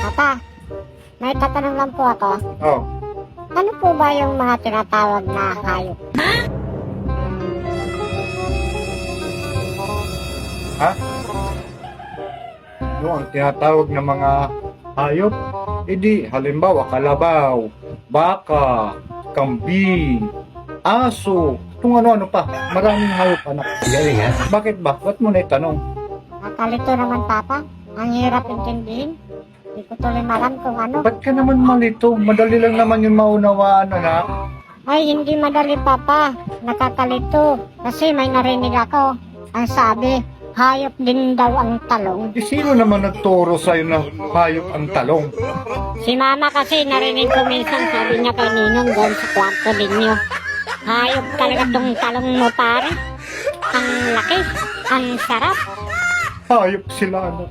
Papa, may tatanong lang po ako. Oh, Ano po ba yung mga tinatawag na hayop? ha? Yung ang tinatawag na mga hayop, edi halimbawa kalabaw, baka, kambing, aso, kung ano-ano pa. Maraming hayop, anak. Galing ha? Bakit ba? Ba't mo na itanong? Nakalito naman, Papa. Ang hirap intindihin. Hindi ko tuloy malam kung ano. Ba't ka naman malito? Madali lang naman yung maunawaan, anak. Ay, hindi madali, Papa. Nakakalito. Kasi may narinig ako. Ang sabi, hayop din daw ang talong. Eh, sino naman nagturo sa'yo na hayop ang talong? Si Mama kasi narinig ko minsan sabi niya kay Ninong doon sa kwarto ninyo. Hayop talaga tong talong mo, pare. Ang laki, ang sarap. Hayop sila, anak.